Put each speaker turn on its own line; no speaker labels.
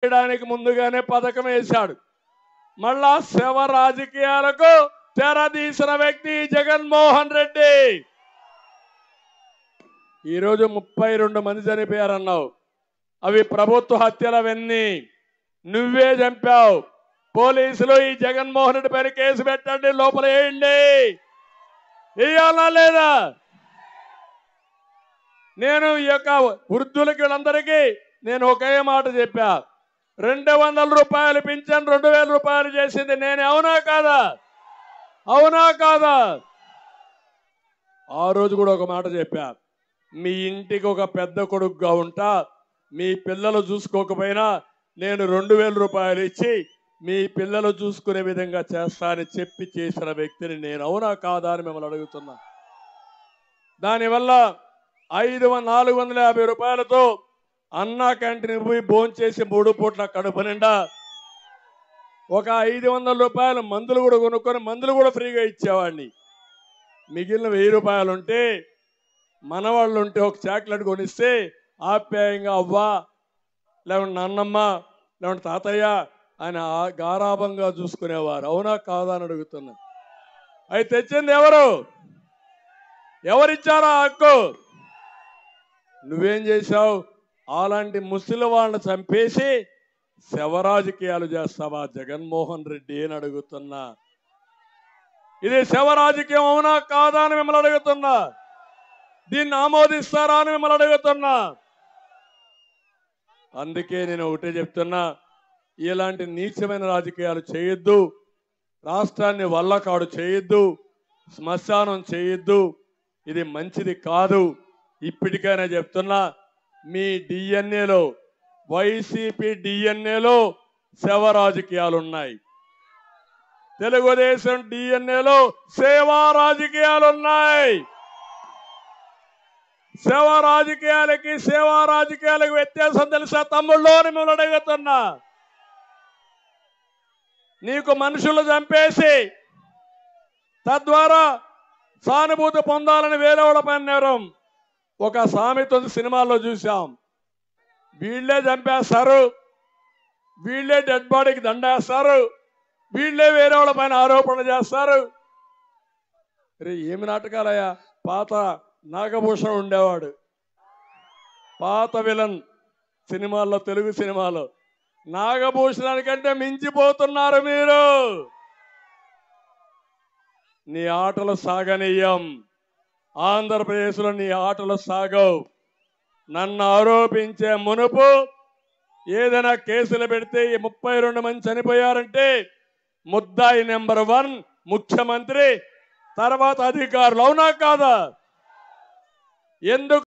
చేయడానికి ముందుగానే పథకం వేశాడు. మళ్ళా శవ రాజకీయాలకు తెరదీసిన వ్యక్తి జగన్మోహన్ రెడ్డి. ఈరోజు 32 మంది చనిపోయారన్నావు. అవి ప్రభుత్వ హత్యలవన్నీ నువ్వే చంపావు. పోలీసులు ఈ జగన్మోహన్ రెడ్డి పైన కేసు పెట్టండి, లోపల వేయండి. వేయాలా లేదా? నేను ఈ యొక్క వృద్ధులకి వీళ్ళందరికీ నేను ఒకే మాట చెప్పా. 200 రూపాయలు పింఛన్ 2000 రూపాయలు చేసింది నేను. అవునా కాదా? అవునా కాదా? ఆ రోజు కూడా ఒక మాట చెప్పా. మీ ఇంటికి ఒక పెద్ద కొడుకుగా ఉంటా, మీ పిల్లలు చూసుకోకపోయినా నేను 2000 రూపాయలు ఇచ్చి మీ పిల్లలు చూసుకునే విధంగా చేస్తానని చెప్పి చేసిన వ్యక్తిని నేను. అవునా కాదా అని మిమ్మల్ని అడుగుతున్నా. దానివల్ల 450 రూపాయలతో అన్నా క్యాంటీన్ పోయి భోంచేసి 3 పూట్ల కడుపు నిండా ఒక 500 రూపాయలు మందులు కూడా కొనుక్కొని మందులు కూడా ఫ్రీగా ఇచ్చేవాడిని. మిగిలిన 1000 రూపాయలు ఉంటే మనవాళ్ళు ఉంటే ఒక చాక్లెట్ కొనిస్తే ఆప్యాయంగా అవ్వ లేకుంటే నాన్నమ్మ లేకుంటే తాతయ్య ఆయన గారాభంగా చూసుకునేవారు. అవునా కాదా అని అడుగుతున్నా. అవి తెచ్చింది ఎవరు? ఎవరిచ్చారా హక్కు? నువ్వేం చేశావు? అలాంటి ముసలి వాళ్ళని చంపేసి శవ రాజకీయాలు చేస్తావా జగన్మోహన్ రెడ్డి అని అడుగుతున్నా. ఇది శవ రాజకీయం అవునా కాదా అని మిమ్మల్ని అడుగుతున్నా. దీన్ని ఆమోదిస్తారా అని మిమ్మల్ని అడుగుతున్నా. అందుకే నేను ఒకటే చెప్తున్నా, ఇలాంటి నీచమైన రాజకీయాలు చేయొద్దు. రాష్ట్రాన్ని వల్లకాడు చేయొద్దు, శ్మశానం చేయొద్దు. ఇది మంచిది కాదు. ఇప్పటికైనా చెప్తున్నా, మీ డిఎన్ఏలో వైసీపీ డిఎన్ఏలో శవ రాజకీయాలు ఉన్నాయి. తెలుగుదేశం డిఎన్ఏలో సేవా రాజకీయాలు ఉన్నాయి. సేవా రాజకీయాలకి వ్యత్యాసం తెలుసా తమ్ముళ్ళు అని మిమ్మల్ని అడుగుతున్నా. నీకు మనుషులు చంపేసి తద్వారా సానుభూతి పొందాలని వేరే వాళ్ళ పైన నేరం. ఒక సామెత సినిమాల్లో చూసాం. వీళ్ళే చంపేస్తారు, వీళ్ళే డెడ్ బాడీకి దండేస్తారు, వీళ్ళే వేరే వాళ్ళ పైన ఆరోపణలు చేస్తారు. ఏమి నాటకాలయ్యా? పాత నాగభూషణం ఉండేవాడు, పాత విలన్ సినిమాల్లో, తెలుగు సినిమాలో. నాగభూషణానికంటే మించిపోతున్నారు మీరు. నీ ఆటలు సాగనీయం. ఆంధ్రప్రదేశ్లో నీ ఆటలు సాగవు. నన్ను ఆరోపించే మునుపు ఏదైనా కేసులు పెడితే 32 మంది చనిపోయారంటే ముద్దాయి నెంబర్ 1 ముఖ్యమంత్రి, తర్వాత అధికారులు. అవునా కాదా? ఎందుకు